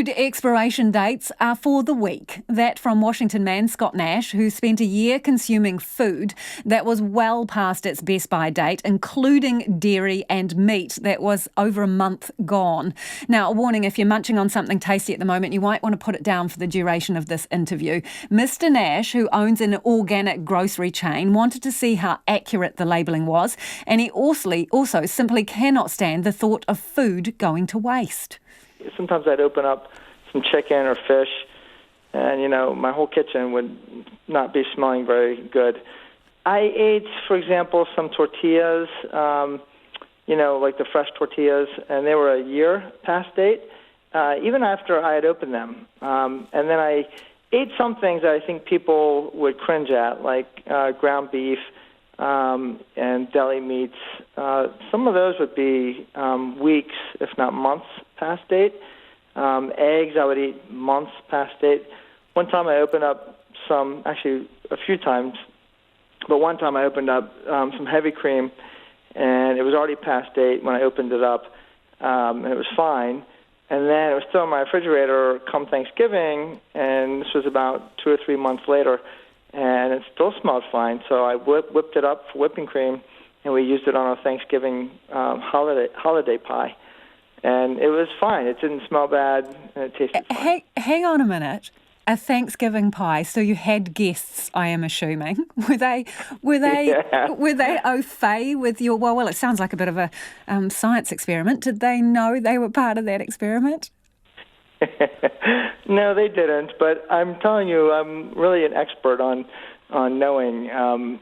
Food expiration dates are for the week. That from Washington man Scott Nash, who spent a year consuming food that was well past its best-by date, including dairy and meat that was over a month gone. Now, a warning, if you're munching on something tasty at the moment, you might want to put it down for the duration of this interview. Mr. Nash, who owns an organic grocery chain, wanted to see how accurate the labelling was, and he also simply cannot stand the thought of food going to waste. Sometimes I'd open up some chicken or fish, and, my whole kitchen would not be smelling very good. I ate, for example, some tortillas, like the fresh tortillas, and they were a year past date, even after I had opened them. And then I ate some things that I think people would cringe at, like ground beef and deli meats. Some of those would be weeks, if not months, past date. Eggs, I would eat months past date. One time I opened up actually a few times, but one time I opened up some heavy cream, and it was already past date when I opened it up, and it was fine. And then it was still in my refrigerator come Thanksgiving, and this was about 2 or 3 months later, and it still smelled fine. So I whipped it up for whipping cream, and we used it on our Thanksgiving holiday pie. And it was fine. It didn't smell bad, and it tasted fine. Hang on a minute. A Thanksgiving pie. So you had guests, I am assuming. Were they au fait with your? Well, it sounds like a bit of a science experiment. Did they know they were part of that experiment? No, they didn't. But I'm telling you, I'm really an expert on knowing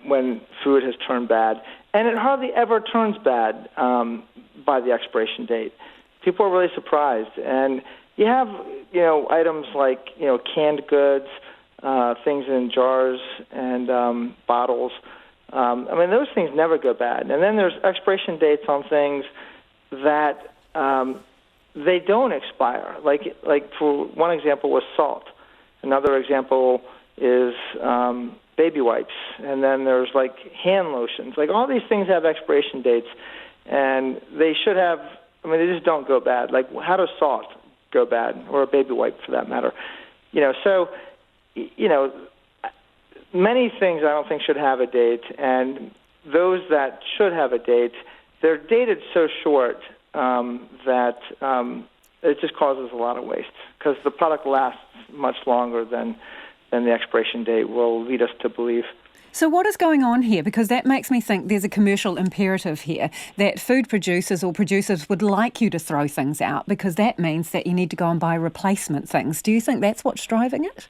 when food has turned bad, and it hardly ever turns bad by the expiration date. People are really surprised, and you have, items like, canned goods, things in jars and bottles. Those things never go bad. And then there's expiration dates on things that they don't expire. Like for one example was salt. Another example is baby wipes. And then there's hand lotions. All these things have expiration dates, and they should have. They just don't go bad. How does salt go bad, or a baby wipe for that matter? Many things I don't think should have a date, and those that should have a date, they're dated so short that it just causes a lot of waste, because the product lasts much longer than the expiration date will lead us to believe. So what is going on here? Because that makes me think there's a commercial imperative here that food producers or producers would like you to throw things out, because that means that you need to go and buy replacement things. Do you think that's what's driving it?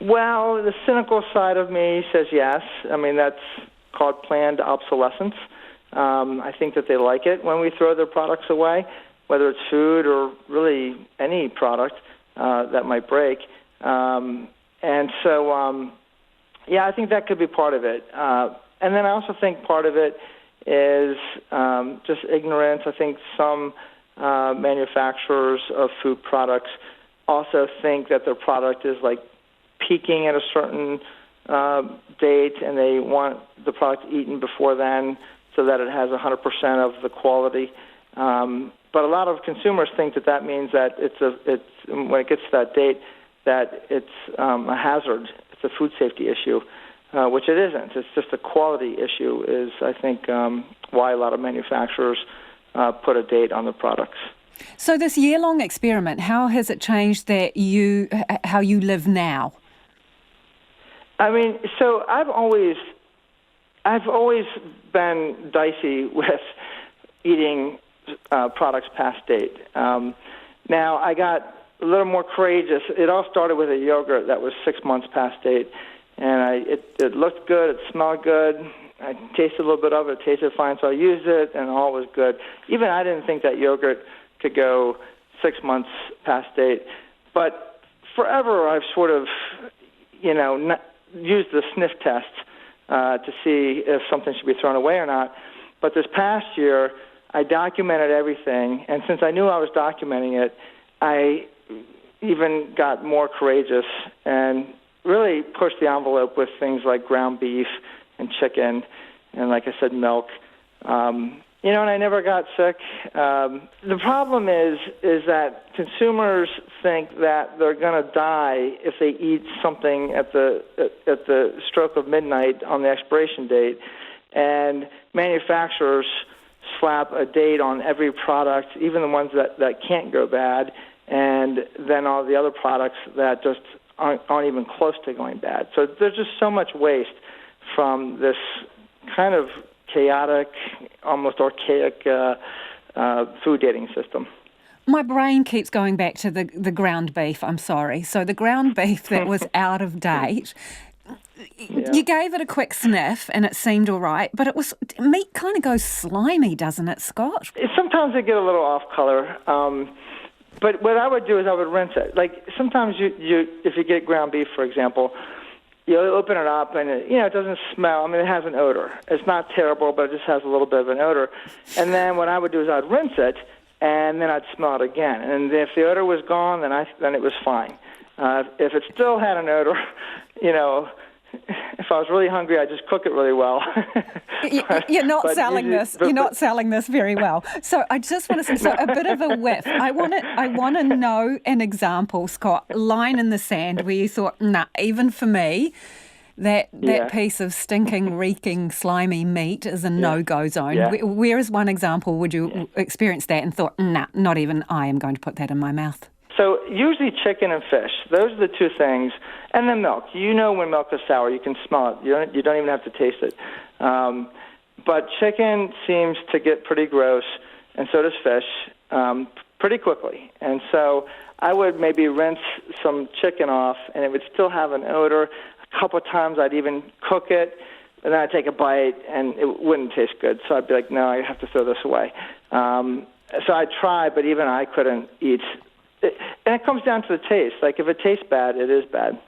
Well, the cynical side of me says yes. That's called planned obsolescence. I think that they like it when we throw their products away, whether it's food or really any product that might break. I think that could be part of it. And then I also think part of it is just ignorance. I think some manufacturers of food products also think that their product is peaking at a certain date, and they want the product eaten before then so that it has 100% of the quality. But a lot of consumers think that means that it's when it gets to that date that it's a hazard. It's a food safety issue, which it isn't. It's just a quality issue is, I think, why a lot of manufacturers put a date on the products. So this year-long experiment, how has it changed how you live now? So I've always been dicey with eating products past date. Now I got a little more courageous. It all started with a yogurt that was 6 months past date, and it looked good, it smelled good, I tasted a little bit of it, it tasted fine, so I used it, and all was good. Even I didn't think that yogurt could go 6 months past date, but forever I've sort of, used the sniff test to see if something should be thrown away or not. But this past year, I documented everything, and since I knew I was documenting it, I even got more courageous and really pushed the envelope with things like ground beef and chicken and, like I said, milk. And I never got sick. The problem is that consumers think that they're going to die if they eat something at the stroke of midnight on the expiration date, and manufacturers slap a date on every product, even the ones that can't go bad, and then all the other products that just aren't even close to going bad. So there's just so much waste from this kind of chaotic, almost archaic food dating system. My brain keeps going back to the ground beef, I'm sorry. So the ground beef that was out of date, you gave it a quick sniff and it seemed all right, but meat kind of goes slimy, doesn't it, Scott? Sometimes they get a little off color. But what I would do is I would rinse it. Like sometimes if you get ground beef, for example, you open it up and it doesn't smell. I mean, it has an odor. It's not terrible, but it just has a little bit of an odor. And then what I would do is I'd rinse it, and then I'd smell it again. And if the odor was gone, then it was fine. If it still had an odor, if I was really hungry, I'd just cook it really well. You're not selling this. You're not selling this very well. So I just want to say, a bit of a whiff. I want to know an example, Scott, line in the sand where you thought, nah, even for me, that piece of stinking, reeking, slimy meat is a no-go zone. Yeah. Where is one example would you experience that and thought, nah, not even I am going to put that in my mouth? So usually chicken and fish, those are the two things, and then milk. You know when milk is sour, you can smell it. You don't even have to taste it. But chicken seems to get pretty gross, and so does fish, pretty quickly. And so I would maybe rinse some chicken off, and it would still have an odor. A couple of times I'd even cook it, and then I'd take a bite, and it wouldn't taste good. So I'd be like, no, I have to throw this away. So I'd try, but even I couldn't eat. And it comes down to the taste. Like, if it tastes bad, it is bad.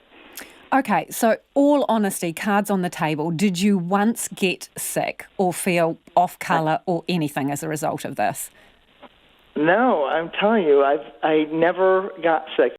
Okay, so all honesty, cards on the table, did you once get sick or feel off colour or anything as a result of this? No, I'm telling you, I never got sick.